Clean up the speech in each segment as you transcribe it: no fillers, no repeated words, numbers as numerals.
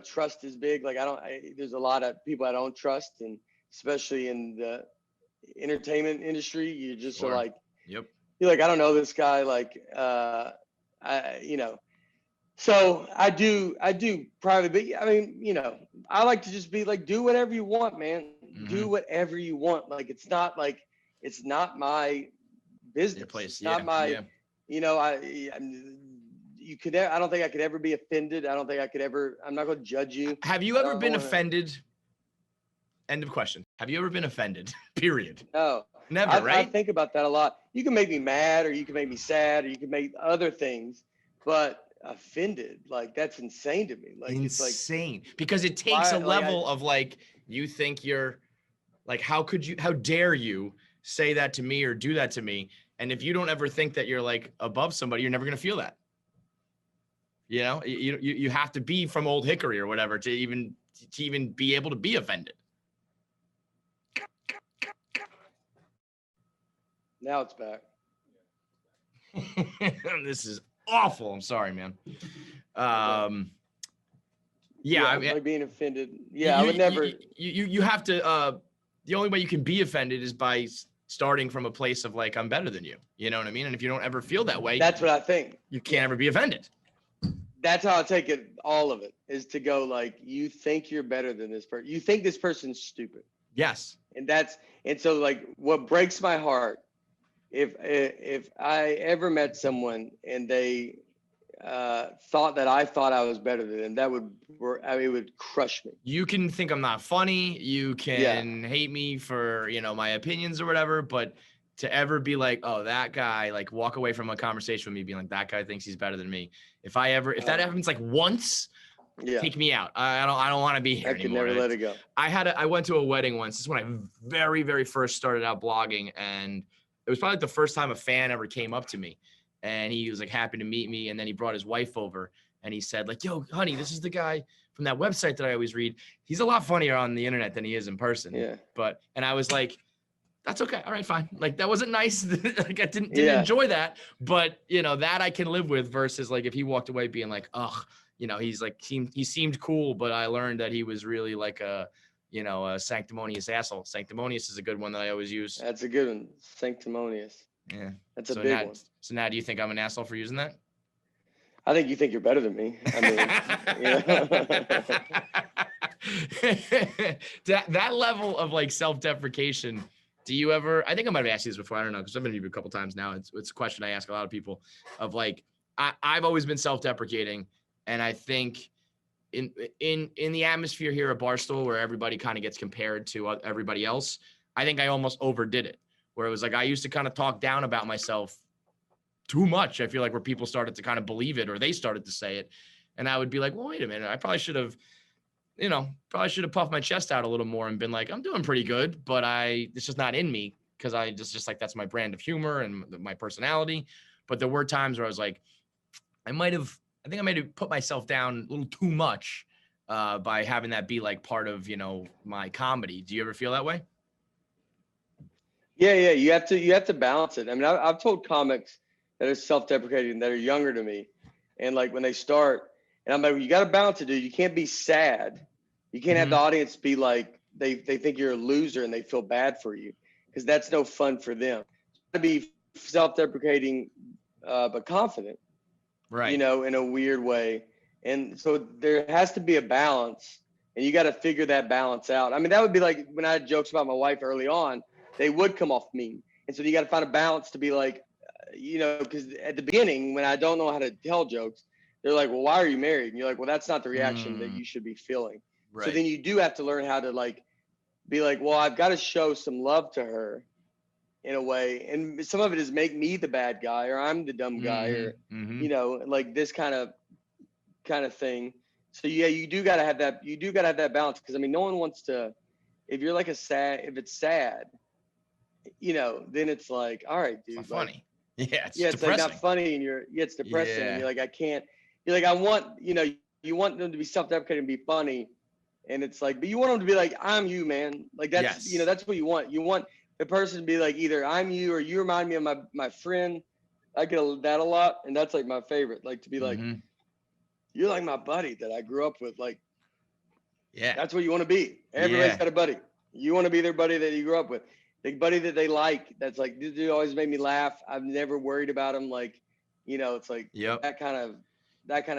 trust is big. Like there's a lot of people I don't trust, and especially in the entertainment industry, you just Sure. are like, yep. you're like, I don't know this guy. Like, so I do private, but I mean, I like to just be like, do whatever you want, man. Do whatever you want. Like, it's not my business. Your place. It's Yeah. not my, yeah. I don't think I could ever be offended. I don't think I could ever, I'm not going to judge you. Have you ever been offended? End of question. Have you ever been offended? Period. No. Never, right? I think about that a lot. You can make me mad, or you can make me sad, or you can make other things, but offended, like, that's insane to me. Like, insane. It's like, because it takes a level of like, you think you're like, how dare you say that to me or do that to me? And if you don't ever think that you're like above somebody, you're never going to feel that. You have to be from Old Hickory or whatever to even be able to be offended. Now it's back. This is awful. I'm sorry, man. Like being offended. Yeah, I would never. You have to. The only way you can be offended is by starting from a place of like, I'm better than you. You know what I mean? And if you don't ever feel that way, that's what I think. You can't ever be offended. That's how I take it. All of it is to go like, you think you're better than this person. You think this person's stupid. Yes. And so like, what breaks my heart, if I ever met someone and they thought that I thought I was better than them, it would crush me. You can think I'm not funny. You can hate me for, my opinions or whatever, but to ever be like, oh, that guy, like walk away from a conversation with me being like, that guy thinks he's better than me. If that happens like once, take me out. I don't want to be here anymore. I could never let it go. I went to a wedding once. This is when I very, very first started out blogging. And it was probably like the first time a fan ever came up to me. And he was like happy to meet me. And then he brought his wife over and he said like, yo, honey, this is the guy from that website that I always read. He's a lot funnier on the internet than he is in person. Yeah. And I was like, that's okay. All right, fine. Like that wasn't nice. Like I didn't enjoy that, but that I can live with versus like if he walked away being like, ugh, he's like, he seemed cool, but I learned that he was really like a sanctimonious asshole. Sanctimonious is a good one that I always use. That's a good one. Sanctimonious. Yeah. That's a big one. So now do you think I'm an asshole for using that? I think you think you're better than me. I mean, that level of like self-deprecation. Do you ever, I think I might have asked you this before. I don't know. Cause I've been to you a couple times now. It's a question I ask a lot of people of like, I've always been self-deprecating. And I think in the atmosphere here at Barstool where everybody kind of gets compared to everybody else, I think I almost overdid it where it was like, I used to kind of talk down about myself too much. I feel like where people started to kind of believe it or they started to say it. And I would be like, well, wait a minute. I probably should have puffed my chest out a little more and been like, I'm doing pretty good, but it's just not in me because I just like, that's my brand of humor and my personality. But there were times where I was like, I might have put myself down a little too much by having that be like part of, my comedy. Do you ever feel that way? Yeah. You have to balance it. I mean, I've told comics that are self-deprecating that are younger to me. And like when they start and I'm like, you got to balance it, dude. You can't be sad. You can't have the audience be like, they think you're a loser and they feel bad for you because that's no fun for them. To be self-deprecating, but confident, right? In a weird way. And so there has to be a balance and you got to figure that balance out. I mean, that would be like when I had jokes about my wife early on, they would come off mean. And so you got to find a balance to be like, because at the beginning, when I don't know how to tell jokes, they're like, well, why are you married? And you're like, well, that's not the reaction that you should be feeling. Right. So then you do have to learn how to like, be like, well, I've got to show some love to her in a way. And some of it is make me the bad guy or I'm the dumb guy or, like this kind of thing. So yeah, you do got to have that balance. Cause I mean, no one wants to, if you're like if it's sad, then it's like, all right, dude. It's not funny. Yeah. It's like not funny and it's depressing. And you're like, I can't, you're like, I want, you want them to be self-deprecating and be funny. And it's like, but you want them to be like, I'm you, man. Like that's, that's what you want. You want the person to be like, either I'm you or you remind me of my friend. I get that a lot. And that's like my favorite, like to be like, you're like my buddy that I grew up with. Like, Yeah. that's what you want to be. Everybody's Yeah. got a buddy. You want to be their buddy that you grew up with. The buddy that they like. That's like, this dude always made me laugh. I've never worried about him. Like, it's like Yep. that kind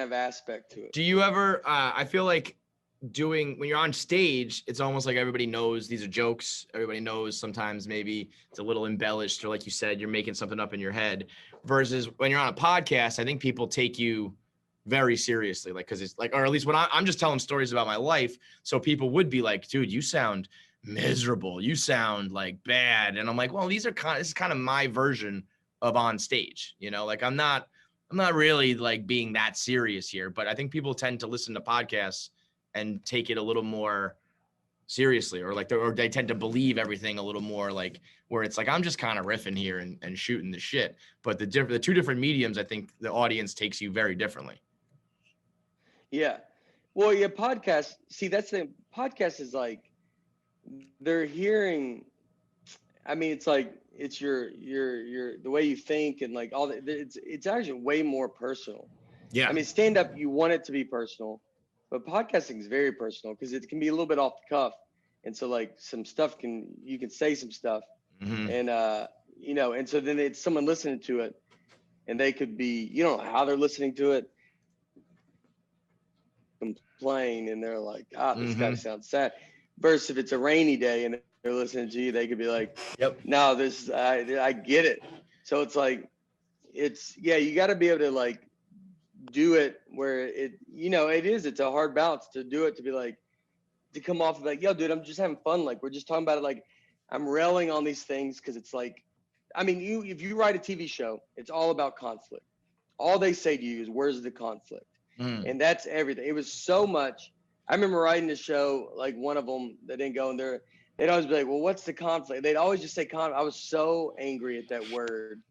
of aspect to it. Do you ever, I feel like when you're on stage, it's almost like everybody knows these are jokes. Everybody knows sometimes maybe it's a little embellished, or like you said, you're making something up in your head, versus when you're on a podcast, I think people take you very seriously. Like, cause it's like, or at least when I'm just telling stories about my life. So people would be like, dude, you sound miserable. You sound like bad. And I'm like, well, this is kind of my version of on stage, like I'm not really like being that serious here, but I think people tend to listen to podcasts and take it a little more seriously, or they tend to believe everything a little more, like where it's like, I'm just kind of riffing here and shooting the shit. But the two different mediums, I think the audience takes you very differently. Yeah. Well, yeah, podcast. See, that's the podcast is like, they're hearing, I mean, it's like, it's your the way you think and like all that. It's actually way more personal. Yeah. I mean, stand up, you want it to be personal, but podcasting is very personal because it can be a little bit off the cuff. And so like some stuff you can say some stuff and, and so then it's someone listening to it and they could be, you don't know how they're listening to it, complain, and they're like, this guy sounds sad. Versus if it's a rainy day and they're listening to you, they could be like, yep, no, I get it. So it's like, you got to be able to like do it where it's a hard balance to do it, to be like, to come off of like, yo, dude, I'm just having fun. Like, we're just talking about it. Like, I'm railing on these things because it's like, I mean, if you write a TV show, it's all about conflict. All they say to you is, where's the conflict? And that's everything. It was so much. I remember writing a show, like one of them that didn't go in there. They'd always be like, well, what's the conflict? They'd always just say conflict. I was so angry at that word.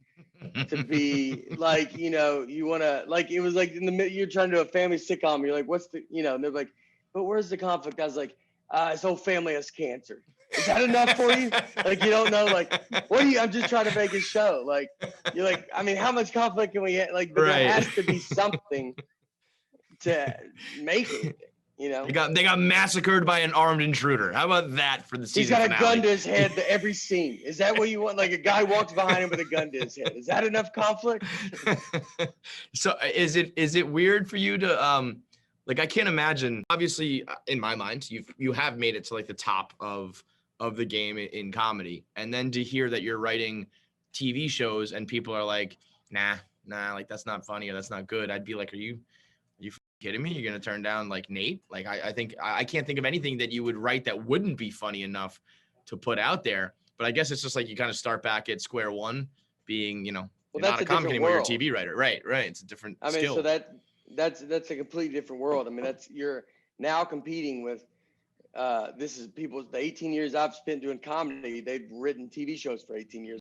To be like, you want to, like, it was like you're trying to do a family sitcom. You're like, what's the, and they're like, but where's the conflict? I was like, his whole family has cancer. Is that enough for you? Like, you don't know, like, I'm just trying to make a show. Like, you're like, I mean, how much conflict can we get? Like, but there has to be something to make it, They got massacred by an armed intruder. How about that for the season He's got finale? a gun to his head to every scene. Is that what you want? Like a guy walks behind him with a gun to his head. Is that enough conflict? So is it weird for you to like, I can't imagine, obviously in my mind, you have made it to like the top of the game in comedy. And then to hear that you're writing TV shows and people are like, nah, like that's not funny or that's not good. I'd be like, are you kidding me? You're going to turn down like Nate? Like, I think I can't think of anything that you would write that wouldn't be funny enough to put out there. But I guess it's just like you kind of start back at square one, being, you're not a comic anymore, you're a TV writer. Right. It's a different skill. So that's a completely different world. I mean, you're now competing with, this is the 18 years I've spent doing comedy. They've written TV shows for 18 years.